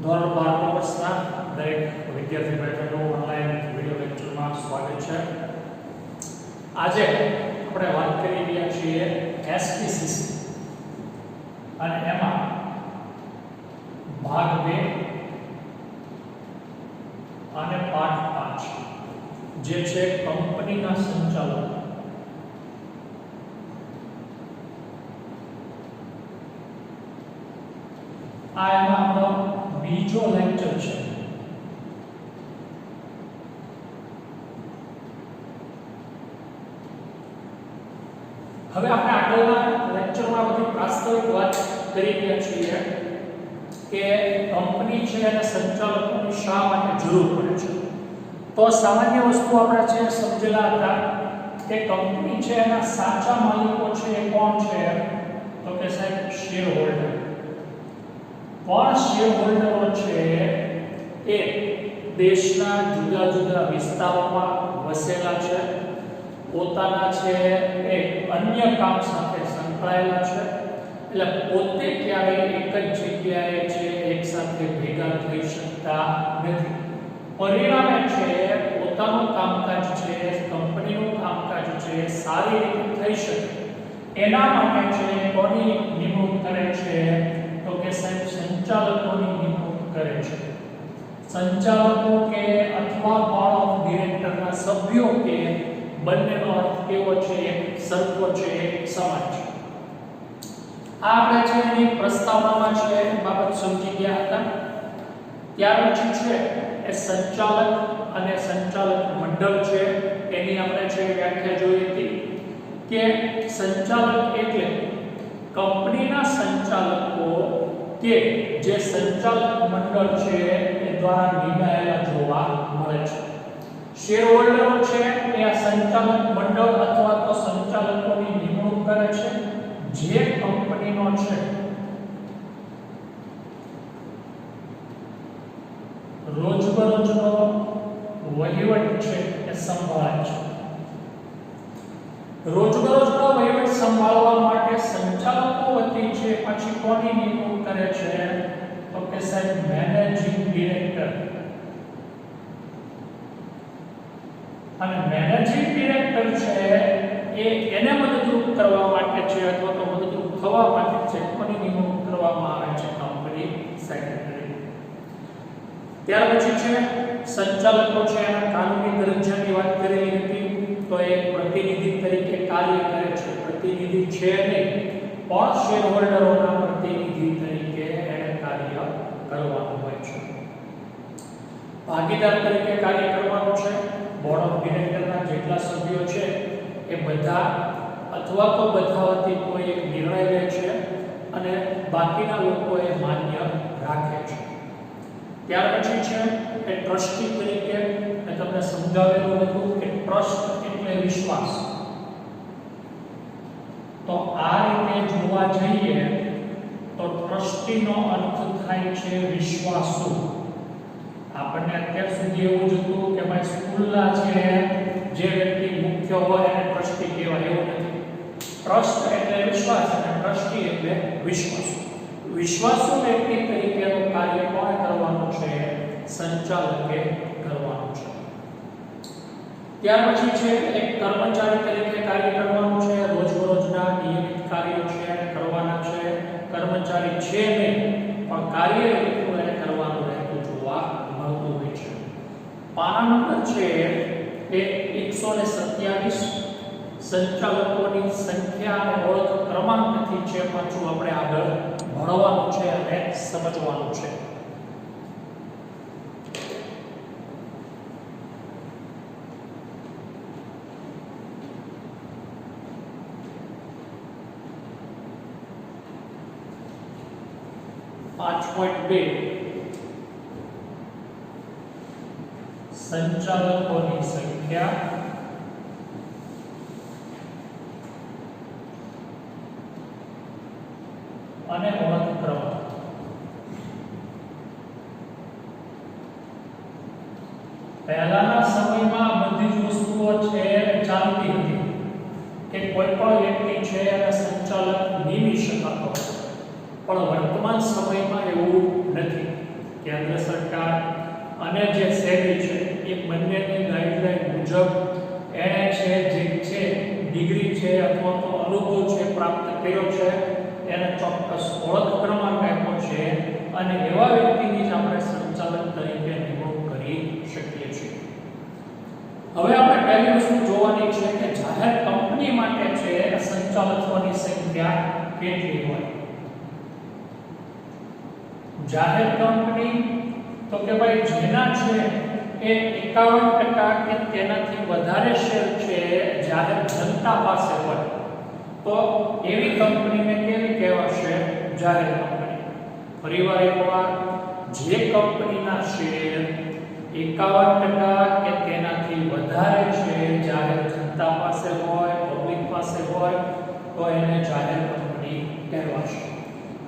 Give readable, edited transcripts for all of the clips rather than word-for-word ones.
ધોરણ 12 કોમર્સના દરેક વિદ્યાર્થી મિત્રોનું ઓનલાઈન વિડિયો લેક્ચરમાં સ્વાગત છે। આજે આપણે વાત કરી રહ્યા છીએ એસપીસીસી અને એમાં ભાગ 2 અને પાઠ 5 જે છે કંપનીના સંચાલન। આ એમાં આપણો બીજો લેક્ચર છે। હવે આપણે આગળના લેક્ચરમાં બધી પ્રાસ્તાવિક વાત કરી રહ્યા છીએ કે કંપની છે અને સંચાલકોની શા માટે જરૂર પડે છે। તો સામાન્ય વસ્તુ આપણે છે સમજેલા હતા કે કંપની છે એના સાચા માલિકો છે એ કોણ છે, તો કે સાહેબ શેર હોલ્ડર। કોણ શેર હોલ્ડરો છે એ દેશના જુદા જુદા વિસ્તારોમાં વસેલા છે, પોતાના છે એ અન્ય કામ સાથે સંકળાયેલા છે, એટલે પોતે ક્યારેય એક જ જગ્યાએ છે એક સાથે ભેગા થઈ શકતા નથી। પરિણામે છે પોતાનું કામકાજ છે, કંપનીનું કામકાજ છે સારી રીતે થઈ શકે એના માટે છે કોની નિમણૂક કરે છે, તો કે સાહેબ સંચાલકોની નિમણૂક કરે છે। સંચાલકો કે અથવા બોર્ડ ઓફ ડિરેક્ટરના સભ્યો કે બંનેનો અર્થ કેવો છે, એક સરખો છે, એક સમાન છે। આ આપણે છે એની પ્રસ્તાવનામાં છે બાબત સમજી ગયા હતા। ત્યાર પછી છે એ સંચાલક અને સંચાલક મંડળ છે એની આપણે છે વ્યાખ્યા જોઈ હતી કે સંચાલક એટલે કંપનીના સંચાલકો કે જે સંચાલક મંડળ છે એ દ્વારા નિમાયેલા જોવા મળે છે। શેર હોલ્ડરો છે એ આ સંચાલક મંડળ અથવા તો સંચાલકોની નિમણૂક કરે છે જે કંપનીનો છે રોજબરોજનો વહીવટ છે એ સંભાળે છે। રોજબરોજનો વહીવટ સંભાળવા માટે સંચાલકો વતી છે પછી કોની નિમણૂક કરે છે, તો કે સાહેબ મેનેજિંગ ડિરેક્ટર। અને મેનેજિંગ ડિરેક્ટર છે એ એને મદદરૂપ કરવા માટે છે અથવા તો મદદરૂપ થવા માટે છે કોની નિમણૂક કરવામાં આવે છે, કંપની સેક્રેટરી। ત્યાર પછી છે સંચાલકો છે એના કાનૂની દરજ્જાની વાત કરેલી હતી, તો એ પ્રતિનિધિ તરીકે કાર્ય કરે છે। પ્રતિનિધિ છે નહીં પણ શેર હોલ્ડરોના પ્રતિનિધિ તરીકે એને કાર્ય કરવાનું હોય છે। ભાગીદાર તરીકે કાર્ય કરવાનું છે। બોર્ડ ઓફ ડિરેક્ટરના જેટલા સભ્યો છે એ બધા અથવા તો બધા વતી કોઈ એક નિર્ણય લે છે અને બાકીના લોકો એ માન્ય રાખે છે। ત્યાર પછી છે એ ટ્રસ્ટી તરીકે મેં તમને સમજાવેલું હતું કે ટ્રસ્ટ એટલે વિશ્વાસ। તો આ રીતે જોવા જઈએ તો ટ્રસ્ટીનો અર્થ થાય છે વિશ્વાસુ। આપણને અત્યાર સુધી એવું જ હતું કે ભાઈ સ્કૂલના છે જે વ્યક્તિ મુખ્ય હોય એને ટ્રસ્ટી કહેવાય, એવું નથી। ટ્રસ્ટ એટલે વિશ્વાસ અને ટ્રસ્ટી એટલે વિશ્વાસુ। વિશ્વાસુ વ્યક્તિ તરીકેનું કાર્ય કોણે કરવાનું છે, સંચાલકે કરવાનું છે। ત્યાર પછી છે એક કર્મચારી તરીકે કાર્ય કરવાનું છે। રોજબરોજના નિયમિત કાર્યો છે એને કરવાના છે। કર્મચારી છે નહીં પણ કાર્ય એટલું એને કરવાનું રહેતું જોવા મળતું હોય છે। પાના નંબર છે એ 127 સંચાલકોની સંખ્યા અને ઓળખ ક્રમાંકથી છે પાછું આપણે આગળ ભણવાનું છે અને સમજવાનું છે। સંચાલકોની સંખ્યા અને ઓળખ ક્રમાંક। પહેલાના સમયમાં બધી જ વસ્તુઓ છે ચાલતી હતી કે કોઈ પણ વ્યક્તિ છે અને સંચાલક નિમી શકાતો, પણ વર્તમાન સમયમાં એવું નથી। કેન્દ્ર સરકાર અને જે સેબી છે એ બંનેની ગાઈડલાઈન મુજબ એણે જે ડિગ્રી છે અથવા તો અનુભવ છે પ્રાપ્ત કર્યો છે, એને ચોક્કસ ઓળખ ક્રમાંક આપ્યો છે અને એવા વ્યક્તિની જ આપણે સંચાલક તરીકે નિમણૂક કરી શકીએ છીએ. હવે આપણે પહેલી વસ્તુ જોવાની છે કે જાહેર કંપની માટે છે સંચાલકોની સંખ્યા કેટલી હોય. જાહેર કંપની તો કે ભાઈ જેના છે એ 51% કે તેનાથી વધારે શેર છે જાહેર જનતા પાસે હોય તો એવી કંપનીને કેવી કહેવાશે? જાહેર કંપની. ફરીવાર એકવાર, જે કંપનીના શેર 51% કે તેનાથી વધારે છે જાહેર જનતા પાસે હોય, પબ્લિક પાસે હોય તો એને જાહેર કંપની કહેવાશે.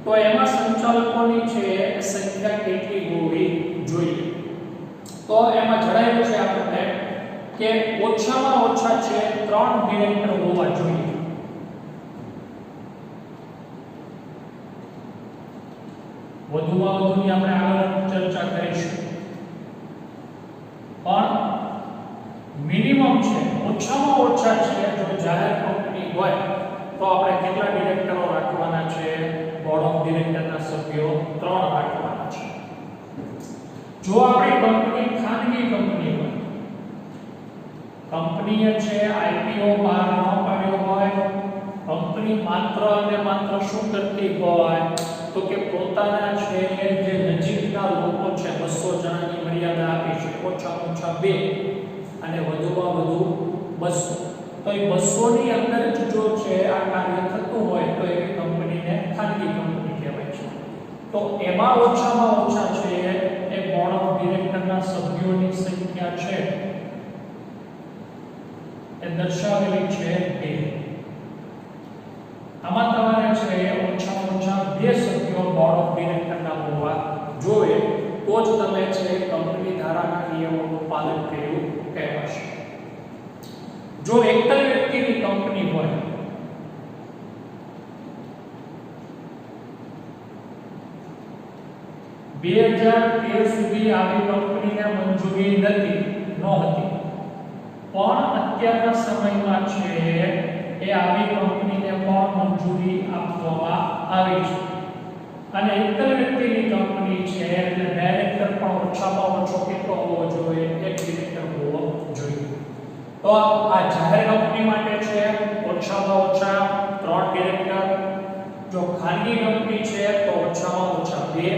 તો એમાં સંચાલકોની છે સંખ્યા કેટલી હોવી જોઈએ? તો એમાં જણાવ્યું છે આપણને કે ઓછામાં ઓછા છે 3 ડિરેક્ટર હોવા જોઈએ. વધુમાં વધુની આપણે આગળ ચર્ચા કરીશું, પણ મિનિમમ છે ઓછામાં ઓછા છે જો જાહેર કંપની હોય તો આપણે કેટલા ડિરેક્ટરો રાખવાના છે? બોર્ડ ઓફ ડિરેક્ટરના સભ્યો 3 રાખવાના છે. જો આપણી કંપની ખાનગી કંપની હોય, કંપનીએ છે આઈપીઓ બહાર ન પાડ્યો હોય, કંપની માત્ર અને માત્ર શું કરતી હોય તો કે પોતાના છે જે નજીકના લોકો છે 200 જણાની મર્યાદા આપી છે, ઓછામાં ઓછા 2 અને વધુમાં વધુ 200, તો એ 200 ની અંદર જ જો છે આ કાર્ય થતું હોય તો એ કંપનીને ખાનગી કંપની કહેવાય છે. તો એમાં ઓછામાં ઓછા છે એ બોર્ડ ઓફ ડિરેક્ટરના સભ્યોની સંખ્યા છે એ દર્શાવેલી છે 2. આમાં તમારે છે ઓછામાં ઓછા 2 સભ્યો બોર્ડ ઓફ ડિરેક્ટરના હોવા જોઈએ તો જ તમે છે કંપની ધારાના નિયમોનું પાલન કર્યું કહેવાશે. જો એકલ વ્યક્તિની કંપની હોય, બે 2013 સુધી આવી કંપનીને મંજૂરી નહોતી, પણ અત્યારના સમયમાં છે એ આવી કંપનીને પણ મંજૂરી આપવામાં આવી છે. અને એકલ વ્યક્તિની કંપની છે એટલે ડાયરેક્ટર પણ ઓછામાં ઓછો કેટલો હોવો જોઈએ? 1 ડિરેક્ટર હોવો જોઈએ. તો આ જાહેર કંપની માટે છે ઓછામાં ઓછા 3 ડિરેક્ટર, જો ખાનગી કંપની છે તો ઓછામાં ઓછા 2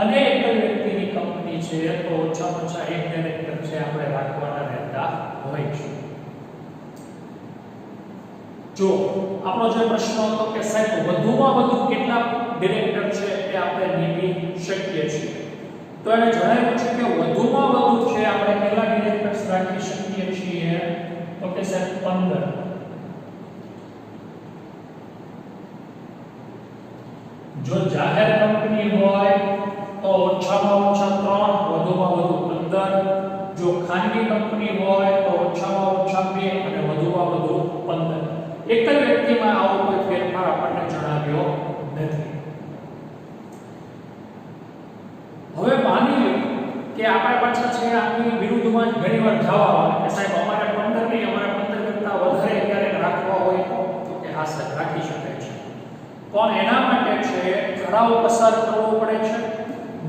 અને એકલ વ્યક્તિની કંપની છે તો ઓછામાં ઓછા 1 ડિરેક્ટર છે આપણે રાખવાના રહેતા હોય છે. જો આપણો જે પ્રશ્ન હતો કે સાહેબ વધુમાં વધુ કેટલા ડિરેક્ટર છે એ આપણે નિમી શકીએ છીએ, તો એને જણાવ્યું છે કે વધુમાં વધુ છે આપણે કેટલા ડિરેક્ટર્સ રાખી શકીએ છીએ? તો કે સાહેબ 15. જો જાહેર કંપની હોય તો ઓછામાં ઓછા 3, વધુમાં વધુ 15. જો ખાનગી કંપની હોય તો ઓછામાં ઓછા 2 અને વધુમાં વધુ 15. એકલ વ્યક્તિમાં આવો કોઈ ફેરફાર આપણને જણાવ્યો નથી. હવે માની લો કે આપણા પાછા છે આપની વિરુદ્ધમાં ઘણીવાર જવાબ આવે કે સાહેબ અમારે 15 નહીં, અમારે 15 કરતા વધારે ક્યારેક રાખવા હોય તો કે હા સાહેબ રાખી શકાય છે, પણ એના માટે છે ઠરાવ પસાર કરવો પડે છે,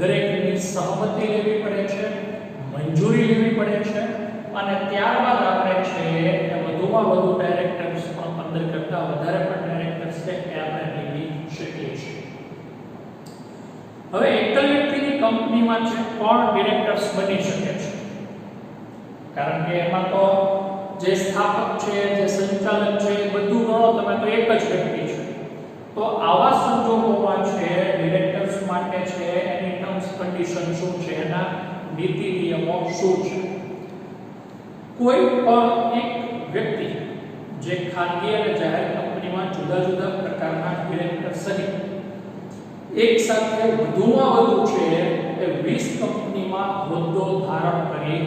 દરેકની સહમતિ લેવી પડે છે, મંજૂરી લેવી પડે છે અને ત્યારબાદ આપણે છે એ વધુમાં વધુ ડાયરેક્ટર્સ પણ 15 કરતા વધારે પણ ડાયરેક્ટર્સ છે એ આપણે નિમી શકીએ છીએ. હવે એકલ વ્યક્તિની કંપનીમાં છે કોણ ડિરેક્ટર્સ બની શકે છે? કારણ કે એમાં તો જે સ્થાપક છે, જે સંચાલક છે, બધું ગણો તમે તો એક જ વ્યક્તિ છે. તો આવા સંજોગોમાં છે ડિરેક્ટર્સ માટે છે એની ટર્મ્સ કન્ડિશન શું છે, એના નીતિ નિયમો શું છે? કોઈ પણ એક વ્યક્તિ જે ખાનગી અને જાહેર કંપનીમાં જુદા જુદા પ્રકારના ડિરેક્ટર સહિત એક સાથે વધુમાં વધુ છે એ 20 કંપનીમાં હોદ્દો ધારણ કરી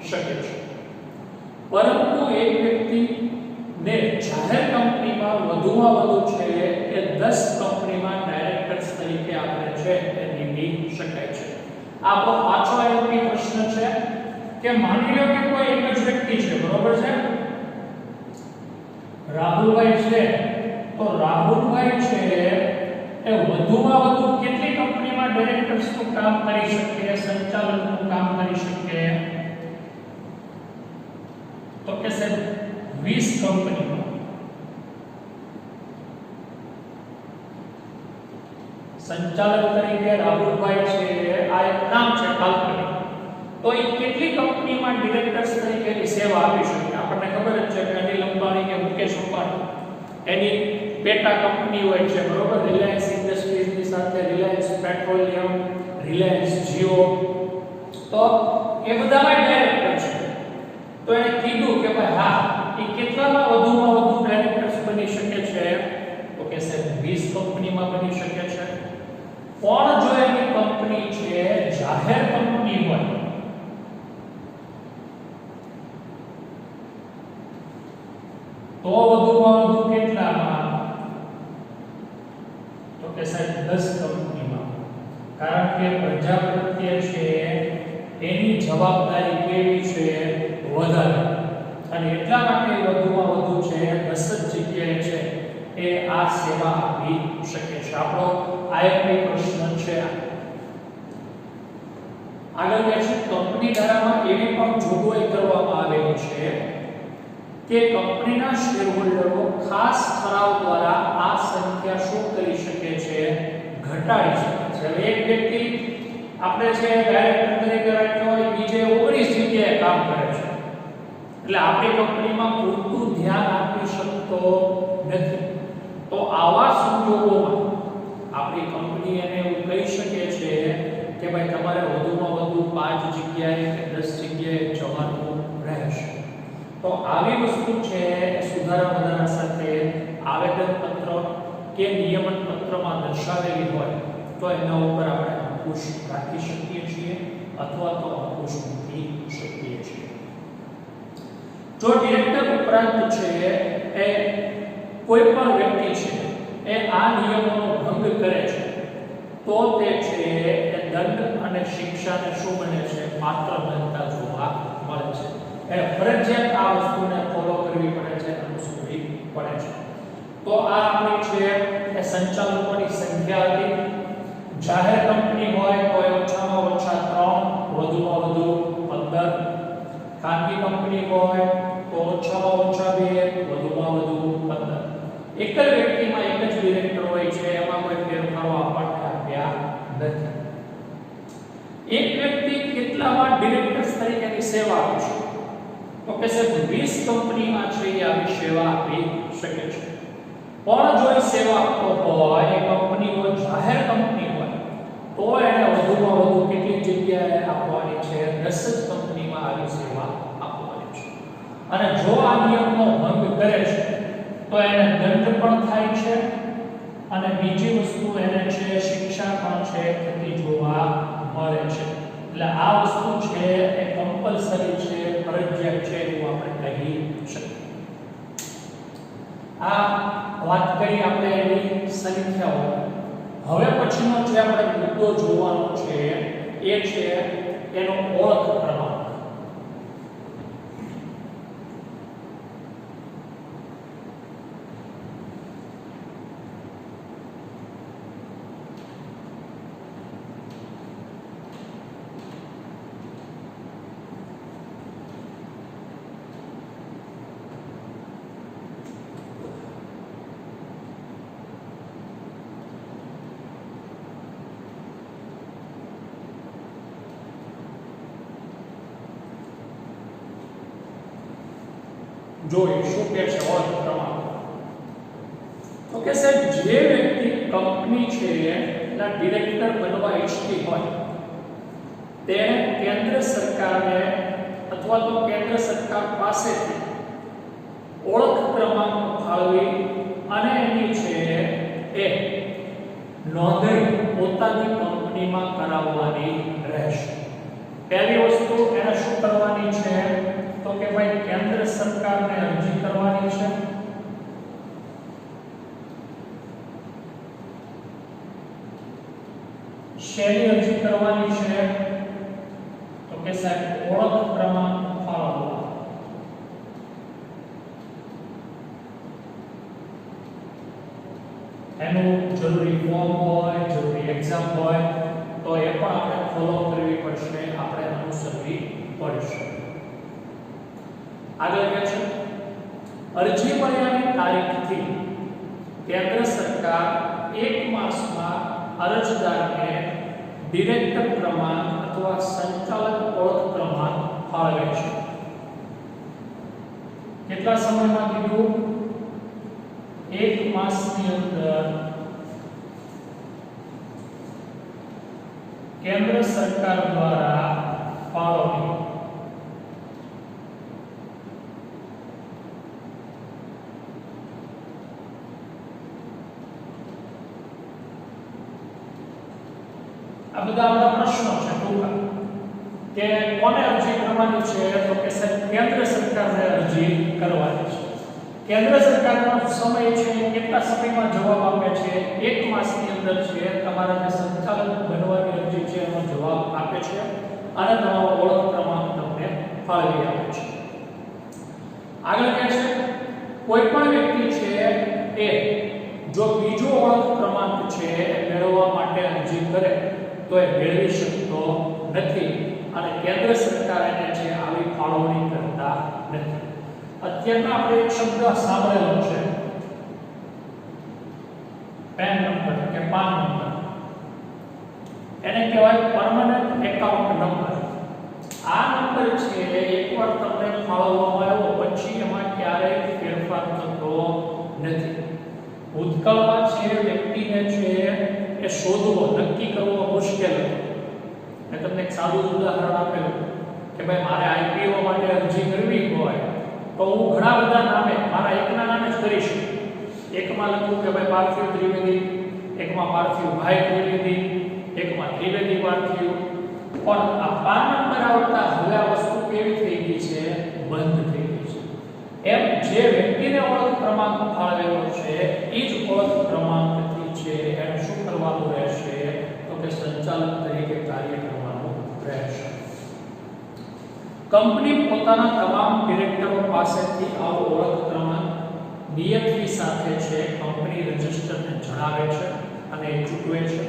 શકે છે. પરંતુ એક વ્યક્તિને જાહેર કંપનીમાં વધુમાં વધુ છે એ 10 કંપનીમાં ડાયરેક્ટર્સ તરીકે આપણે છે એ નિમી શકાય છે. આપણો પાછો આઈએમપી પ્રશ્ન છે કે માની લો કે કોઈ એક જ વ્યક્તિ છે, બરોબર છે, રાહુલભાઈ છે, તો રાહુલભાઈ છે એ વધુમાં વધુ કેટલી કંપનીમાં ડિરેક્ટર્સનું કામ કરી શકે, સંચાલકનું કામ કરી શકે? તો કે સાહેબ 20 કંપનીમાં સંચાલક તરીકે રાહુલભાઈ છે, આ એક નામ છે કાલ્પનિક, તો એ કેટલી કંપનીમાં ડિરેક્ટર્સ તરીકેની સેવા આપી શકે? આપણને ખબર જ છે કે અનિલ અંબાણી કે મુકેશ અંબાણી એની પેટા કંપની હોય છે, બરોબર, રિલાયન્સ ઇન્ડસ્ટ્રીઝની સાથે રિલાયન્સ પેટ્રોલિયમ, રિલાયન્સ જીઓ, તો એ બધામાં ડાયરેક્ટર છે. તો એને કીધું કે ભાઈ હા, એ કેટલામાં વધુમાં વધુ ડાયરેક્ટર્સ બની શકે છે? તો કે સાહેબ 20 કંપનીમાં બની શકે છે. પણ જો એની કંપની છે જાહેર કંપની હોય તો વધુમાં વધુ કેટલામાં? તો કે સાહેબ 10 કંપનીમાં. કારણ કે પ્રજા પ્રત્યે છે એની જવાબદારી કેવી છે? વધારે, અને એટલા માટે વધુમાં વધુ છે 10 જ જગ્યાએ છે એ આ સેવા આપી શકે છે. આપણો આઈએમપી પ્રશ્ન છે. આગળ કે છે કંપની ધારામાં એવી પણ જોગવાઈ કરવામાં આવેલી છે કે કંપનીના શેરહોલ્ડરો ખાસ ઠરાવ દ્વારા આ સંખ્યા શું કરી શકે છે? ઘટાડી શકે છે. હવે એક વ્યક્તિ આપણે છે ડાયરેક્ટર તરીકે રાખ્યો હોય, બીજે 19 જગ્યાએ કામ કરે છે, એટલે આપણી કંપનીમાં પૂરતું ધ્યાન આપી શકતો નથી. તો આવા સંજોગોમાં આપણી કંપની એને એવું કહી શકે છે કે ભાઈ તમારે વધુમાં વધુ 5 જગ્યાએ કે 10 જગ્યાએ જવાનું રહેશે. તો આવી વસ્તુ છે સુધારા વધારા સાથે આવેદનપત્ર કે નિયમન પત્રમાં દર્શાવેલી હોય તો એના ઉપર આપણે અંકુશ રાખી શકીએ છીએ અથવા તો અંકુશ મૂકી શકીએ છીએ. જો ડિરેક્ટર ઉપરાંત છે એ કોઈ પણ વ્યક્તિ છે એ આ નિયમોનો ભંગ કરે છે તો તે છે એ દંડ અને શિક્ષાને શું બને છે? પાત્ર બનતા જોવા મળે છે. એટલે ફરજિયાત આ વસ્તુને ફોલો કરવી પડે છે, અનુસરવી પડે છે. તો આ આપણી છે એ સંચાલકોની સંખ્યા હતી. જાહેર કંપની હોય તો ઓછામાં ઓછા 3, વધુમાં વધુ 15. ખાનગી કંપની હોય તો ઓછામાં ઓછા 2, વધુમાં વધુ 15. એક જ વ્યક્તિમાં એક જ ડિરેક્ટર હોય છે, એમાં કોઈ ફેરફારો આપણને આપ્યા નથી. એક વ્યક્તિ કેટલામાં ડિરેક્ટર્સ તરીકેની સેવા આપી શકે? તો કે સાહેબ 20 કંપનીમાં છે એ આવી સેવા આપી શકે છે. પણ જો એ સેવા આપતો હોય, એ કંપનીઓ જાહેર કંપની હોય, તો એને વધુમાં વધુ કેટલી જગ્યાએ આપવાની છે? 10 જ કંપનીમાં આવી સેવા આપવાની છે. અને જો આ નિયમનો ભંગ કરે છે તો એને દંડ પણ થાય છે અને બીજી વસ્તુ એને છે શિક્ષા પણ છે થતી જોવા મળે છે. એટલે આ વસ્તુ છે એ કમ્પલસરી છે, ફરજિયાત છે એવું આપણે કહી શકીએ. આ વાત કરી આપણે એની સંખ્યાઓ. હવે પછીનો જે આપણે મુદ્દો જોવાનો છે એ છે એનો ઓળખ ક્રમાંક. જોઈએ શું કે છે ઓળખ ક્રમાંક. તો કે સાહેબ જે વ્યક્તિ કંપની છે એના ડિરેક્ટર બનવા ઈચ્છતી હોય તેને કેન્દ્ર સરકારને અથવા તો કેન્દ્ર સરકાર પાસેથી ઓળખ ક્રમાંક ફાળવી અને એની છે એ નોંધણી પોતાની કંપનીમાં કરાવવાની રહેશે. પહેલી વસ્તુ એને શું કરવાની છે? તો કે ભાઈ કેન્દ્ર સરકારને અરજી કરવાની છે. શેની અરજી કરવાની છે? કે સાહેબ ઓળખ ક્રમાંક ફાળવવા. એનું જરૂરી ફોર્મ હોય, જરૂરી એક્ઝામ હોય તો એ પણ આપણે ફોલો કરવી પડશે, આપણે અનુસરવી પડશે. આગળ કહે છે અરજી મળ્યાની તારીખથી કેન્દ્ર સરકાર 1 માસમાં અરજદારને ડિરેક્ટર ક્રમાંક અથવા સંચાલક ઓળખ ક્રમાંક ફાળવે છે. કેટલા સમયમાં કીધું? 1 માસની અંદર કેન્દ્ર સરકાર દ્વારા ફાળવણી. આ બધા આપણા પ્રશ્નો છે ટૂંકા કે કોને અરજી કરવાની છે, તો કે કેન્દ્ર સરકારને અરજી કરવાની છે. કેન્દ્ર સરકારનો સમય છે કેટલા સમયમાં જવાબ આપે છે? 1 માસની અંદર છે તમારા જે સંચાલક બનવાની અરજી છે એનો જવાબ આપે છે અને તમારો ઓળખ ક્રમાંક તમને ફાળવી આપે છે. આગળ કહે છે કોઈ પણ વ્યક્તિ છે એ જો બીજો ઓળખ ક્રમાંક છે મેળવવા માટે અરજી કરે તો એ મેળવી શકતો નથી અને કેન્દ્ર સરકાર એને છે આવી ફાળવણી કરતા નથી. અત્યારના આપણે એક શબ્દ સાંભળેલો છે પેન નંબર કે પાન નંબર, એને કહેવાય પરમેનન્ટ એકાઉન્ટ નંબર. આ નંબર છે એકવાર તમને ફાળવવામાં આવ્યો પછી એમાં ક્યારેય ફેરફાર થતો નથી. ભૂતકાળમાં છે વ્યક્તિને છે એ શોધવો, નક્કી કરવો મુશ્કેલ હતો. મેં તમને એક સાદું ઉદાહરણ આપેલું કે ભાઈ મારે આઈપીઓ માટે અરજી કરવી હોય તો હું ઘણા બધા નામે મારા એકના નામે જ કરી શકું. એકમાં લખું કે ભાઈ પાર્થિવ ત્રિવેદી, એકમાં પાર્થિવ ભાઈ ત્રિવેદી, એકમાં ત્રિવેદી પાર્થિવ. પણ આ પાન નંબર આવતા હવે આ વસ્તુ કેવી થઈ ગઈ છે? બંધ થઈ ગઈ છે. એમ જે વ્યક્તિને ઓળખ ક્રમાંક ફાળવેલો છે એ જ ઓળખ ક્રમાંકથી છે એને શું કરવાનું રહેશે? તો કે સંચાલક તરીકે કાર્ય કરવાનું રહેશે. કંપની પોતાના તમામ ડિરેક્ટરો પાસેથી આવો ઓળખ ક્રમાંક નિયત ફી સાથે છે કંપની રજિસ્ટરને જણાવે છે અને એ ચૂકવે છે.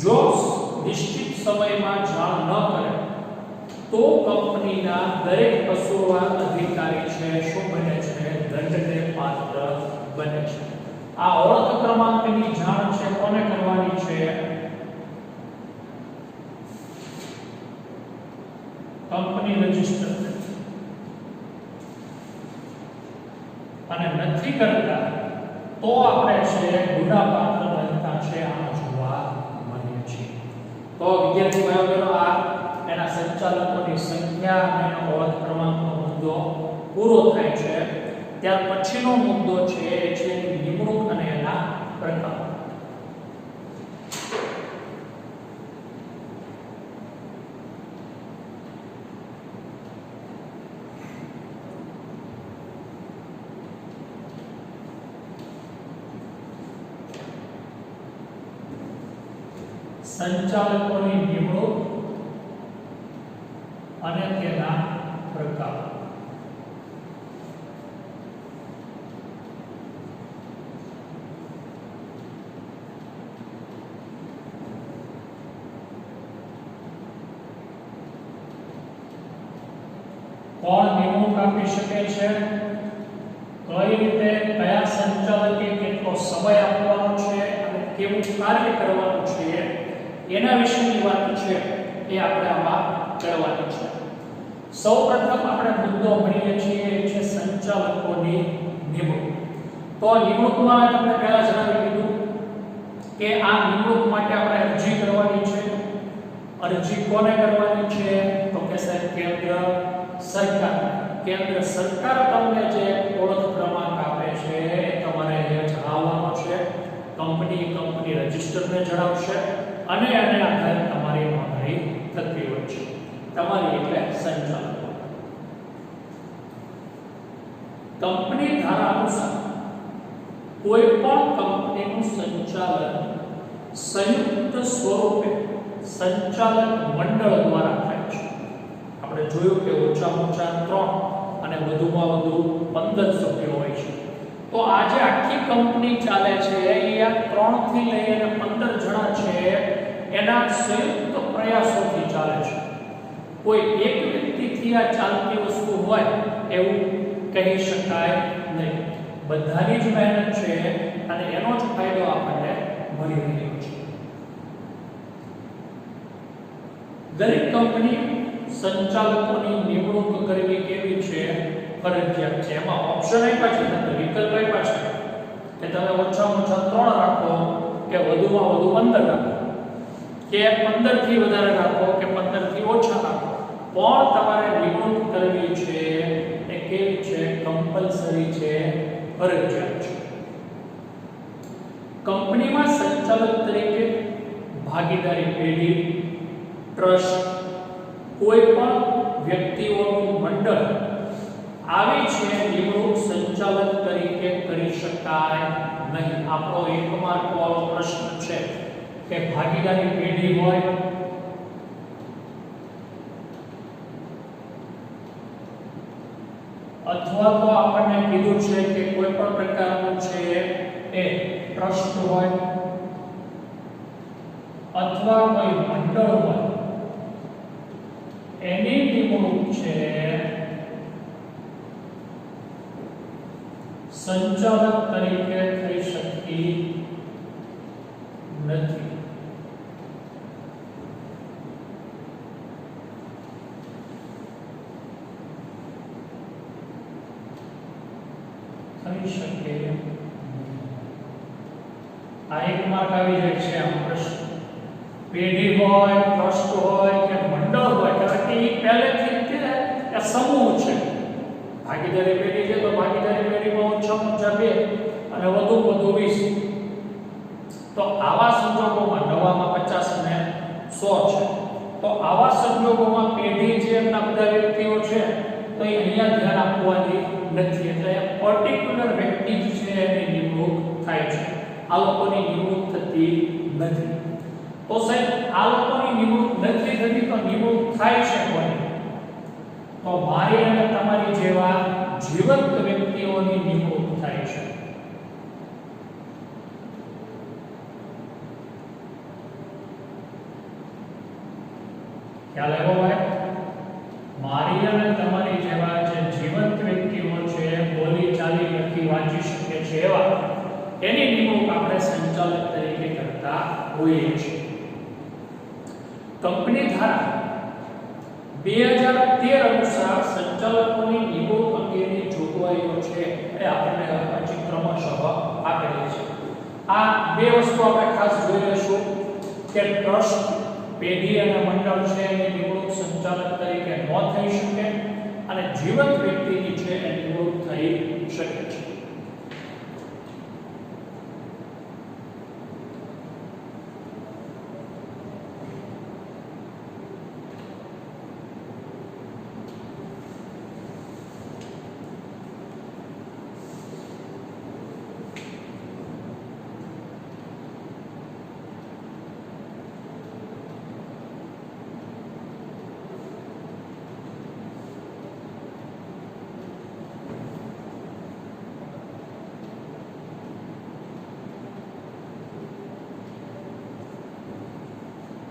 જો નિશ્ચિત સમયમાં જાણ ન કરે તો કંપનીના દરેક કસૂરવાર અધિકારી છે શું બને છે? દંડને પાત્ર બને છે. આ ઓળખ ક્રમાંકની જાણ છે કોને કરવાની છે? Company register. અને નથી કરતા તો આપણે છે ગુનાપાત્ર બનતા છે આમ જોવા મળે છે. તો વિદ્યાર્થી ભાઈઓ બહેનો આ એના સંચાલકોની સંખ્યા અને એનો ઓળખ ક્રમાંકનો મુદ્દો પૂરો થાય છે. ત્યાર પછીનો મુદ્દો છે એ છે નિમણૂક અને એના પ્રકાર. સંચાલકોની નિમણૂક અને તેના પ્રકાર. કોણ નિમણૂક આપી શકે છે? કઈ રીતે, કયા સંચાલકે કેટલો સમય આપવાનો છે અને કેવું કાર્ય કરવાનું છે એના વિશેની વાત છે એ આપણે આમાં કરવાની છે. સૌપ્રથમ આપણે મુદ્દો ભણીએ છીએ એ છે સંચાલકોની નિમણૂક. તો નિમણૂકમાં તમને પહેલા જણાવી દીધું કે આ નિમણૂક માટે આપણે અરજી કરવાની છે. અરજી કોને કરવાની છે? તો કે સાહેબ કેન્દ્ર સરકાર. કેન્દ્ર સરકાર તમને જે ઓળખ ક્રમાંક આપે છે એ તમારે અહીંયા જણાવવાનો છે. કંપની રજિસ્ટરને જણાવશે અને આને આધારે તમારી નોંધણી થતી હોય છે. તમારી એટલે સંચાલકો. કંપની ધારા અનુસાર કોઈ પણ કંપનીનું સંચાલન સંયુક્ત સ્વરૂપે સંચાલક મંડળ દ્વારા થાય છે. આપણે જોયું કે ઓછામાં ઓછા 3 અને વધુમાં વધુ 15 સભ્યો હોય છે. તો આ જે આખી કંપની ચાલે છે એ આ 3 થી લઈને 15 જણા છે એના સંયુક્ત પ્રયાસોથી ચાલે છે. કોઈ એક વ્યક્તિથી આ ચાલતી વસ્તુ હોય એવું કહી શકાય નહીં. બધાની જ મહેનત છે અને એનો જ ફાયદો આપણને મળી રહ્યો છે. દરેક કંપની સંચાલકોની નિમણૂક કરવી કેવી છે? ફરજિયાત છે. એમાં ઓપ્શન આપ્યા છે, તો વિકલ્પ આપ્યા છે કે તમે ઓછામાં ઓછા 3 રાખો કે વધુમાં વધુ 15 રાખો કે 15 થી વધારે રાખો કે 15 થી ઓછા રાખો, પણ તમારે નિમણૂક કરવી છે એ કેવી છે? કમ્પલસરી છે, ફરજિયાત છે. કંપનીમાં સંચાલક તરીકે ભાગીદારી પેઢી, ટ્રસ્ટ, કોઈ પણ વ્યક્તિઓનું મંડળ આવી છે નિમણૂક સંચાલક તરીકે કરી શકાય નહીં. આપણો 1 માર્ક વાળો પ્રશ્ન છે કે ભાગીદારી પેઢી હોય, અથવા તો આપણને કીધું છે કે કોઈ પણ પ્રકારનું છે એ ટ્રસ્ટ હોય અથવા કોઈ મંડળ હોય, એની નિમણૂક છે સંચાલક તરીકે થઈ શકતી નથી. થઈ શકે આ 1 માર્ક આવી જાય છે. આ પ્રશ્ન પેઢી હોય, ટ્રસ્ટ હોય કે મંડળ હોય, કારણ કે એ પહેલેથી જ એ સમૂહ છે. ભાગીદારી પેઢી છે તો ભાગીદારી પેઢીમાં ઓછામાં ઓછા 2 અને વધુમાં વધુ 20. તો આવા સંજોગોમાં નવામાં 50 અને 100 છે. તો આવા સંજોગોમાં પેઢી જે એમના બધા વ્યક્તિઓ છે તો એ અહીંયા ધ્યાન આપવાની નથી. એટલે પર્ટિક્યુલર વ્યક્તિ જ છે એની નિમણૂક થાય છે. આ લોકોની નિમણૂક થતી નથી. તો સાહેબ આ લોકોની નિમણૂક નથી થતી તો નિમણૂક થાય છે કોની? તો મારી અને તમારી જેવા જીવંત વ્યક્તિઓની નિમણૂક થાય છે. ખ્યાલ આવ્યો ભાઈ? મારી અને તમારી જેવા જે જીવંત વ્યક્તિઓ છે, બોલી ચાલી લખી વાંચી શકે છે એવા, એની નિમણૂક આપણે સંચાલક તરીકે કરતા હોઈએ છીએ. કંપની ધારા 2013 અનુસાર સંચાલકોની નિમણૂક અંગેની જોગવાઈઓ છે એ આપણને ચિત્રમાં આપેલી છે. આ 2 વસ્તુ આપણે ખાસ જોઈ લઈશું કે ટ્રસ્ટ, પેઢી અને મંડળ છે એની નિમણૂક સંચાલક તરીકે ન થઈ શકે અને જીવંત વ્યક્તિની છે એની નિમણૂક થઈ શકે છે.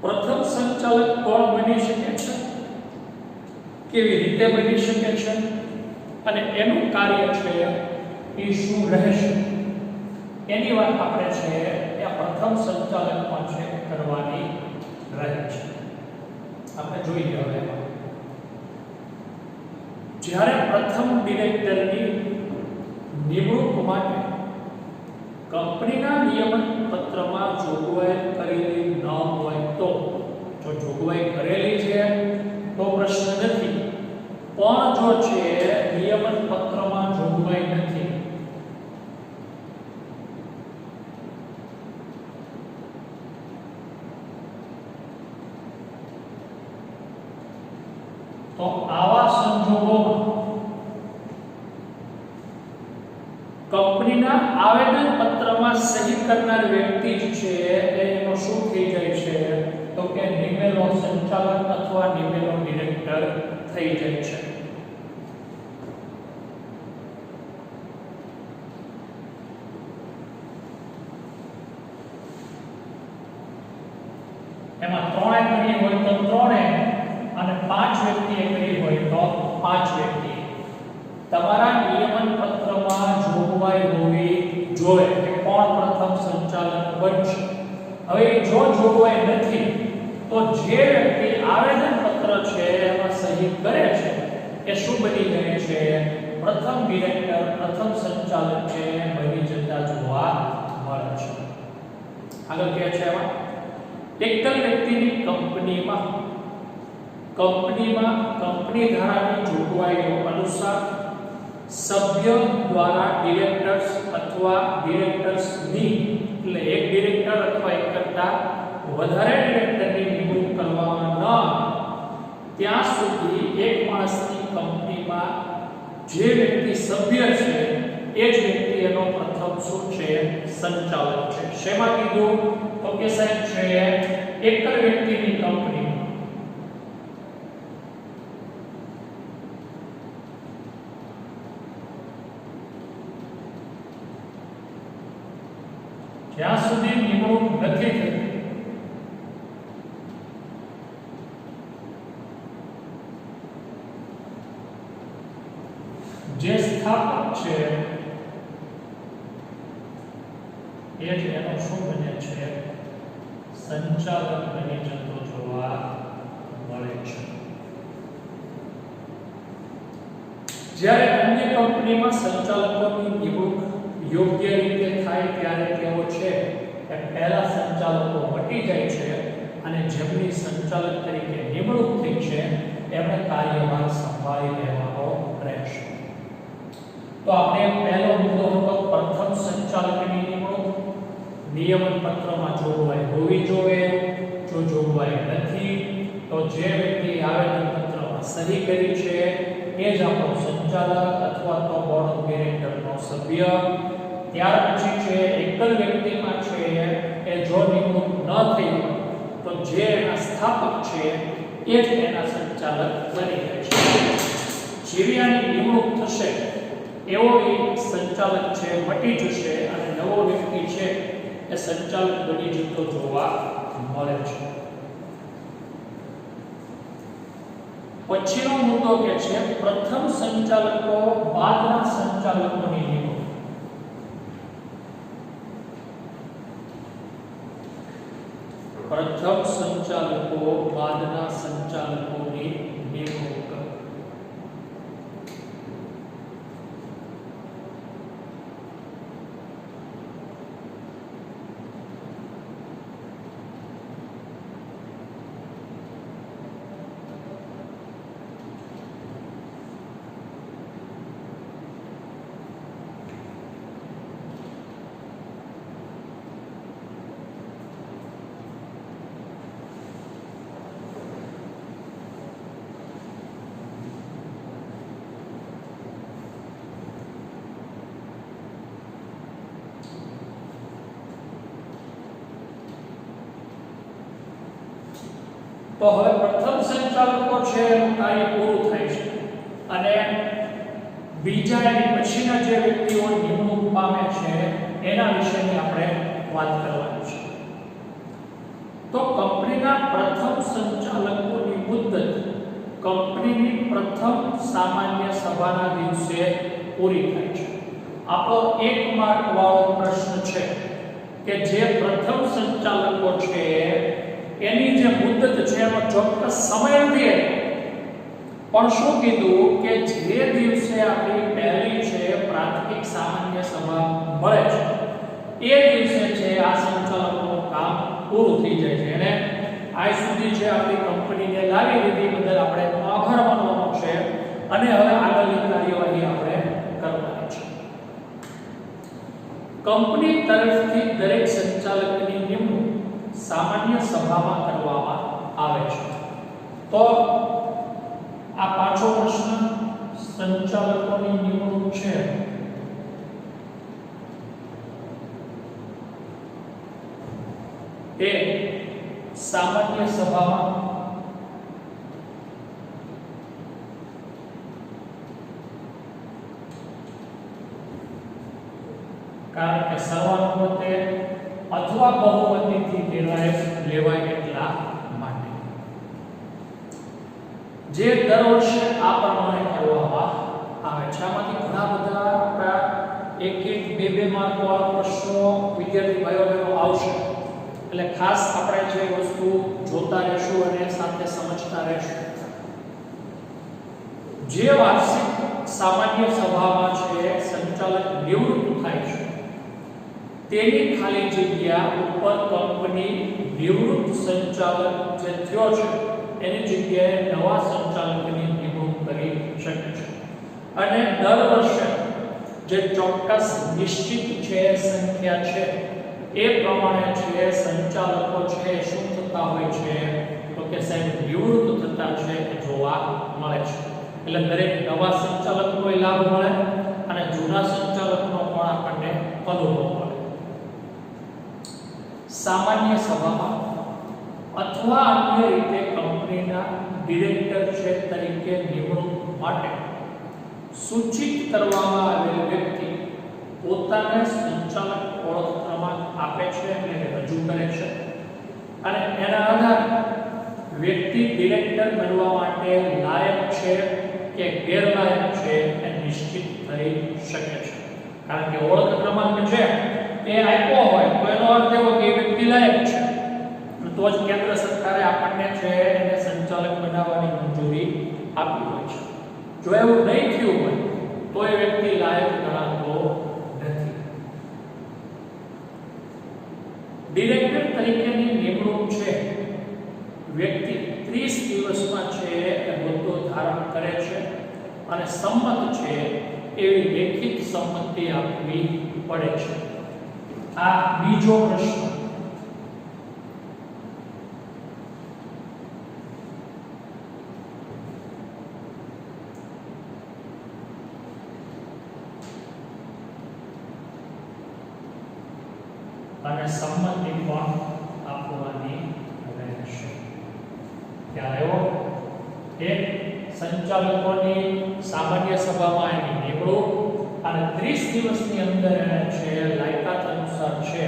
પ્રથમ સંચાલક કોણ બની શકે છે, કેવી રીતે બની શકે છે અને એનું કાર્ય છે એ શું રહેશે, એની વાત આપણે છે એ પ્રથમ સંચાલકમાં છે કરવાની રહે છે. આપણે જોઈએ હવે જ્યારે પ્રથમ ડિરેક્ટરની નિમણૂક માટે કંપનીના નિયમન પત્રમાં જોગવાઈ કરેલી ન હોય તો, જો જોગવાઈ કરેલી છે તો પ્રશ્ન નથી, પણ જો છે નિયમન પત્રમાં જોગવાઈ નથી તો આવા સંજોગોમાં કંપનીના આવેદન પત્રમાં સહી કરનાર વ્યક્તિ જ છે એનો શું થઈ જાય છે તો કે નિમેલો સંચાલક અથવા નિમેલો ડિરેક્ટર થઈ જાય છે. એમાં 3 કરી હોય તો 3 અને 5 વ્યક્તિએ કરી હોય તો 5 વ્યક્તિ. તમારા નિયમન પત્રમાં જોગવાઈ હોવી જોઈએ કે કોણ પ્રથમ સંચાલક બનશે. હવે જો જોગવાઈ નથી તો જે વ્યક્તિ આવેદન પત્ર છે એમાં સહી કરે છે એ શું બની જાય છે? પ્રથમ ડિરેક્ટર, પ્રથમ સંચાલક છે બની જતા જોવા મળે છે. આગળ કહે છે એમાં એકલ વ્યક્તિની કંપની ધારાની જોગવાઈઓ અનુસાર સભ્ય દ્વારા ડિરેક્ટર્સ અથવા ડિરેક્ટર્સની એટલે એક ડિરેક્ટર અથવા એક કરતા વધારે ડિરેક્ટરની નિમણૂક કરવામાં ન આવે ત્યાં સુધી એક માસની કંપનીમાં જે વ્યક્તિ સભ્ય છે એ જ વ્યક્તિ એનો પ્રથમ શું છે? સંચાલક છે. શેમાં કીધું? તો કે સાહેબ છે એકલ વ્યક્તિની કંપની જ્યાં સુધી નિમણૂક નથી થતી જે સ્થાપક છે એ જ એનો શું બને છે? સંચાલક બની જતો જોવા મળે છે. જ્યારે અન્ય કંપનીમાં સંચાલકોની નિમણૂક યોગ્ય રીતે થાય ત્યારે તેઓ છે એ પહેલા સંચાલકો મટી જાય છે અને જેમની સંચાલક તરીકે નિમણૂક થઈ છે એમણે કાર્યભાર સંભાળી લેવાનો રહેશે. તો આપણે પહેલો મુદ્દો હતો પ્રથમ સંચાલકની નિમણૂક. નિયમન પત્રમાં જોગવાઈ હોવી જોઈએ. જો જોગવાઈ નથી તો જે વ્યક્તિ આવેદન પત્રમાં સહી કરી છે એ જ આપણો સંચાલક અથવા તો બોર્ડ ઓફ ડિરેક્ટરનો સભ્ય. ત્યાર પછી છે એકલ વ્યક્તિમાં છે એ જો નિમણૂક ન થઈ તો જે એના સ્થાપક છે એ જ એના સંચાલક બની જાય છે. જેવી આની નિમણૂક થશે એવો એ સંચાલક છે મટી જશે અને નવો વ્યક્તિ છે એ સંચાલક બની જતો જોવા મળે છે. પછીનો મુદ્દો કે છે પ્રથમ સંચાલકો બાદના સંચાલકોની નિમણૂક. પ્રથમ સંચાલકો બાદના સંચાલકોની નિમણૂક. તો હવે પ્રથમ સંચાલકો છે એનું કાર્ય પૂરું થાય છે અને બીજા એની પછીના જે વ્યક્તિઓ નિમણૂક પામે છે એના વિશેની આપણે વાત કરવાની છે. તો કંપનીના પ્રથમ સંચાલકોની મુદ્દત કંપનીની પ્રથમ સામાન્ય સભાના દિવસે પૂરી થાય છે. આપણો 1 માર્ક વાળો પ્રશ્ન છે કે જે પ્રથમ સંચાલકો છે એની જે મુદ્દત છે એનો ચોક્કસ સમય નથી પણ શું કીધું કે જે દિવસે આપણી પહેલી છે પ્રાથમિક સામાન્ય સભા મળે છે એ દિવસે છે આ સંચાલકોનું કામ પૂરું થઈ જાય છે. અને આજ સુધી છે આપણી કંપનીને લાવી લીધી બદલ આપણે આભાર માનવાનો છે અને હવે આગળની કાર્યવાહી આપણે કરવાની છે. કંપની તરફથી દરેક સંચાલકની નિમણૂક સામાન્ય સભામાં કરવામાં આવે છે. તો આ પાછો પ્રશ્ન સંચાલકોની નિમણૂક છે એ સામાન્ય સભામાં સર્વાનુમતે અથવા બહુમતીથી નિર્ણય લેવાય એટલા માટે જે દર વર્ષે આ પ્રમાણે કરવામાં આવે છે. આમાંથી ઘણા બધા આપણા એક બે માર્ક વાળા પ્રશ્નો વિદ્યાર્થી ભાઈઓ બહેનો આવશે, એટલે ખાસ આપણે જે વસ્તુ જોતા રહેશું અને સાથે સમજતા રહેશું. જે વાર્ષિક સામાન્ય સભામાં છે સંચાલક નિવૃત્ત થાય છે તેની ખાલી જગ્યા ઉપર કંપની નિવૃત્ત સંચાલક જે થયો છે એની જગ્યાએ નવા સંચાલકની નિમણૂક કરી શકે છે. અને દર વર્ષે જે ચોક્કસ નિશ્ચિત છે સંખ્યા છે એ પ્રમાણે છે સંચાલકો છે શું થતા હોય છે તો કે સાહેબ નિવૃત્ત થતા છે એ જોવા મળે છે. એટલે દરેક નવા સંચાલકનો લાભ મળે અને જૂના સંચાલકનો પણ આપણને અનુભવ મળે. સામાન્ય સભામાં અથવા અન્ય રીતે કંપનીના ડિરેક્ટર છે તરીકે નિમણૂક માટે સૂચિત કરવામાં આવેલ વ્યક્તિ પોતાને સંચાલક ઓળખ ક્રમાંક આપે છે એટલે રજૂ કરે છે અને એના આધારે વ્યક્તિ ડિરેક્ટર બનવા માટે લાયક છે કે ગેરલાયક છે એ નિશ્ચિત થઈ શકે છે. કારણ કે ઓળખ ક્રમાંક છે એ આપ્યો હોય તો એનો અર્થ એવો કે વ્યક્તિ લાયક છે, તો જ કેન્દ્ર સરકારે આપણને છે એને સંચાલક બનાવવાની મંજૂરી આપી હોય છે. જો એવું નહીં થયું હોય તો એ વ્યક્તિ લાયક ગણાતો નથી. ડિરેક્ટર તરીકેની નિમણૂક છે વ્યક્તિ 30 દિવસમાં છે એ હોદ્દો ધારણ કરે છે અને સંમત છે એવી લેખિત સંમતિ આપવી પડે છે. આ બીજો પ્રશ્ન. અને સંમતિ પણ આપવાની રહેશે. ત્યારે એક સંચાલકોની સામાન્ય સભામાં એની નિમણૂક અને 30 દિવસની અંદર એને છે લાયકાત અનુસાર છે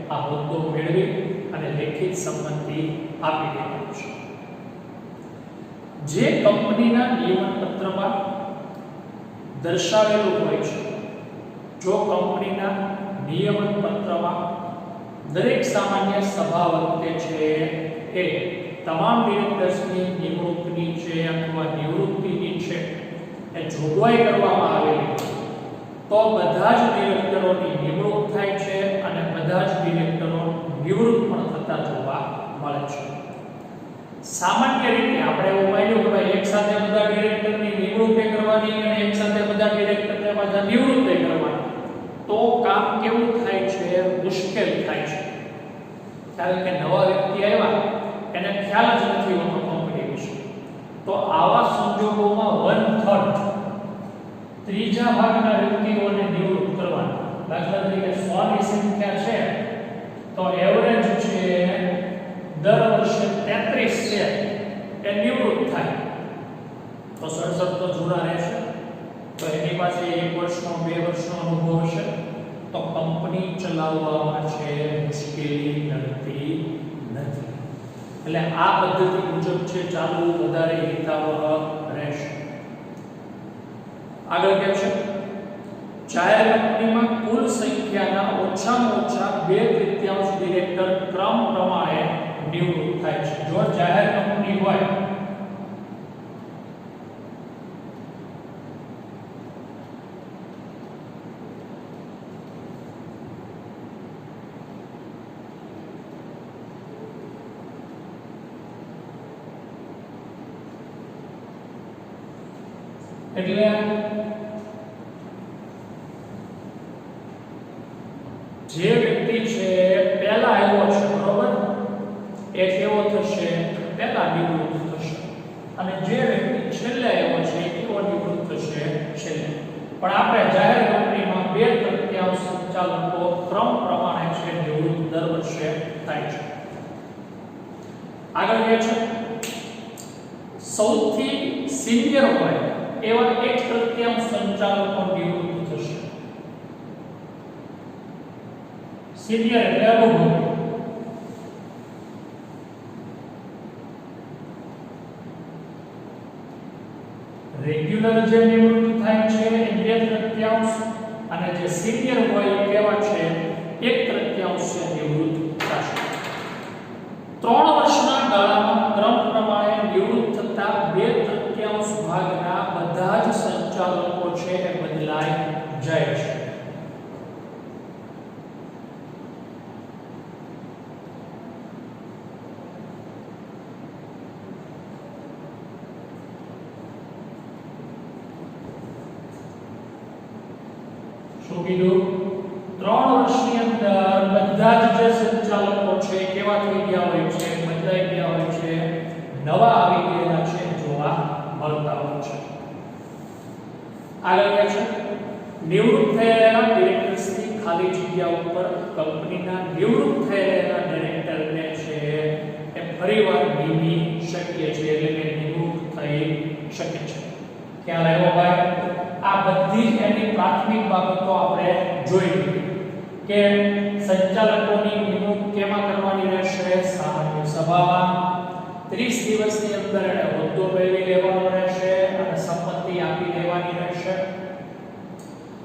આ હોદ્દો મેળવી અને લેખિત સંમતિ આપી દેવાની છે. જે કંપનીના નિયમન પત્રમાં દર્શાવેલું હોય છે, જો કંપનીના નિયમન પત્રમાં દરેક સામાન્ય સભા વખતે છે એ તમામ ડિરેક્ટર્સની નિમણૂકની છે અથવા નિવૃત્તિની છે એ જોગવાઈ કરવામાં આવેલી તો બધા જ ડિરેક્ટરોની નિમણૂક થાય છે અને બધા જ ડિરેક્ટરો નિવૃત્ત પણ થતા જોવા મળે છે. સામાન્ય રીતે આપણે એવું માન્યું કે ભાઈ એક સાથે બધા ડિરેક્ટરની નિમણૂક કરવાની અને એક સાથે બધા ડિરેક્ટરને બધા નિવૃત્ત કરવાના, તો કામ કેવું થાય છે, મુશ્કેલ થાય છે. કારણ કે નવા વ્યક્તિ આવ્યા એને ખ્યાલ જ નથી હોતો કંપની વિશે, તો આવા સંજોગોમાં 1/3 ત્રીજા ભાગના વ્યક્તિઓને નિવૃત્ત કરવાના. દાખલા તરીકે 100 ની સંખ્યા છે તો એવરેજ છે દર વર્ષે 33 છે એ નિવૃત્ત થાય તો 67 તો જૂના રહેશે. તો એની પાસે 1 વર્ષનો 2 વર્ષનો અનુભવ હશે તો કંપની ચલાવવામાં છે મુશ્કેલી નડતી નથી. એટલે આ પદ્ધતિ મુજબ છે ચાલુ વધારે હિતાવહ રહેશે. આગળ કે છે જાહેર કંપનીમાં કુલ સંખ્યાના ઓછામાં ઓછા 2/3 ડિરેક્ટર ક્રમ પ્રમાણે નિવૃત્ત થાય છે. જો જાહેર કંપની હોય એટલે જે વ્યક્તિ છે પહેલા આવ્યો છે બરોબર એ કેવો થશે, પહેલા નિવૃત્ત થશે, અને જે વ્યક્તિ છેલ્લે આવ્યો છે એવો નિવૃત્ત થશે છેલ્લે. પણ આપણે જાહેર કંપનીમાં 2/3 સંચાલકો ક્રમ પ્રમાણે છે નિવૃત્ત દર વર્ષે થાય છે. આગળ કે છે સૌથી સિનિયર હોય એવા 1/3 સંચાલકો નિવૃત્ત થશે. સિનિયર એટલે અનુભવી. રેગ્યુલર જે નિવૃત્ત થાય છે એ 2/3 અને જે સિનિયર હોય એ કેવા છે 1/3 નિવૃત્ત થશે. 3 વર્ષના ગાળામાં ક્રમ પ્રમાણે નિવૃત્ત થતા 2/3 ભાગના બધા જ સંચાલકો છે એ બદલાઈ જાય છે. શું કીધું? 3 વર્ષની અંદર બધા જ જે સંચાલકો છે કેવા થઈ ગયા હોય છે, બદલાઈ ગયા હોય છે, નવા આવી ગયેલા છે જોવા મળતા હોય છે. આગળ કહે છે નિવૃત્ત થયેલા ડિરેક્ટર્સની ખાલી જગ્યા ઉપર કંપનીના નિવૃત્ત થયેલા ડિરેક્ટરને છે એ ફરીવાર નિમી શકીએ છે, એટલે કે નિવૃત્ત થઈ શકે છે. ખ્યાલ આવ્યો ભાઈ? આ બધી જ એની પ્રાથમિક બાબતો આપણે જોઈ લીધી કે સંચાલકોની નિમણૂક કેમાં કરવાની રહેશે? સામાન્ય સભામાં 30 દિવસની અંદર એને હોદ્દો મેળવી લેવાનો રહેશે અને સંમતિ આપી દેવાની રહેશે.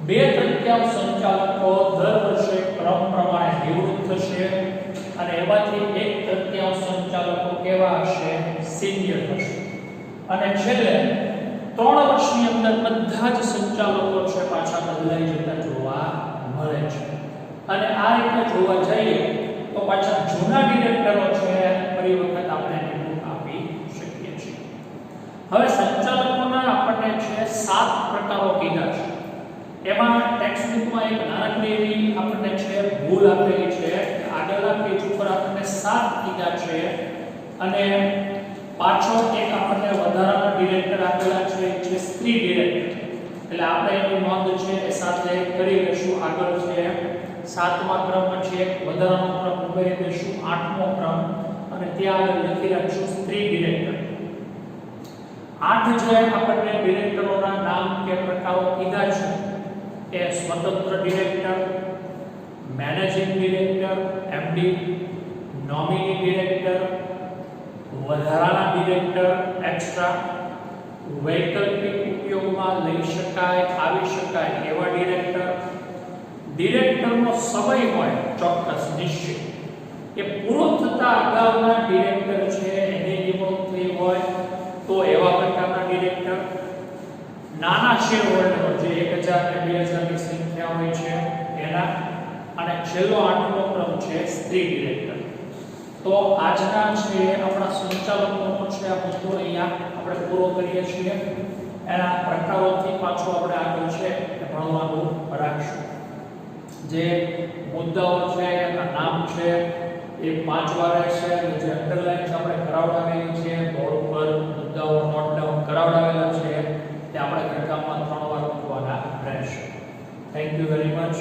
2/3 સંચાલકો દર વર્ષે ક્રમ પ્રમાણે નિવૃત્ત થશે અને એમાંથી 1/3 સંચાલકો કેવા હશે? સિનિયર હશે. અને છેલ્લે 3 વર્ષની અંદર બધા જ સંચાલકો છે પાછા બદલાઈ જતા જોવા મળે છે. અને આ રીતે જોવા જઈએ તો પાછા જૂના ડિરેક્ટરો છે ફરી વખત આપણે નિમણૂક આપી શકીએ છીએ. હવે સંચાલકોના આપણને છે 7 પ્રકારો કીધા છે. એમાં ટેક્સ્ટ બુકમાં એક નાનકડી એવી આપણને છે ભૂલ આપેલી છે. આગળના પેજ ઉપર આપણને 7 કીધા છે અને પાછળ એક આપણને વધારાના ડિરેક્ટર આપેલા છે જે સ્ત્રી ડિરેક્ટર. એટલે આપણે એની નોંધ છે એ સાથે કરી લેશું. આગળ છે 7મા ક્રમ પછી એક વધારાનો ક્રમ ઉમેરી દઈશું 8મો ક્રમ અને ત્યાં આગળ લખી રાખીશું સ્ત્રી ડિરેક્ટર. 8 જે આપણને ડિરેક્ટરોના નામ કે પ્રકારો કીધા છે એ સ્વતંત્ર director, managing director MD, nominee director, વધારાના ડિરેક્ટર એક્સ્ટ્રા, વૈકલ્પિક ઉપયોગમાં લઈ શકાય આવી શકાય એવા ડિરેક્ટર, ડિરેક્ટરનો સમય હોય ચોક્કસ નિશ્ચિત એ પૂરો થતા અગાઉના ડિરેક્ટર છે એની નિમણૂક થઈ હોય તો એવા પ્રકારના ડિરેક્ટર, નાના શેર હોલ્ડરો જે 1000 કે 2000 ની સંખ્યા હોય છે એના, અને છેલ્લો 8મો ક્રમ છે સ્ત્રી ડિરેક્ટર. તો આજના છે આપણા સંચાલકોનો છે આ મુદ્દો અહીંયા આપણે પૂરો કરીએ છીએ. એના પ્રકારોથી પાછો આપણે આગળ છે ભણવાનું રાખશું. જે મુદ્દાઓ છે એના નામ છે એ 5 વાર છે અને જે અંડરલાઇન આપણે કરાવડાવેલી છે બોર્ડ પર મુદ્દાઓ નોટ ડાઉન કરાવડાવેલા છે તે આપણે ઘરકામમાં 3 વાર મૂકવાના રહેશે. Thank you very much.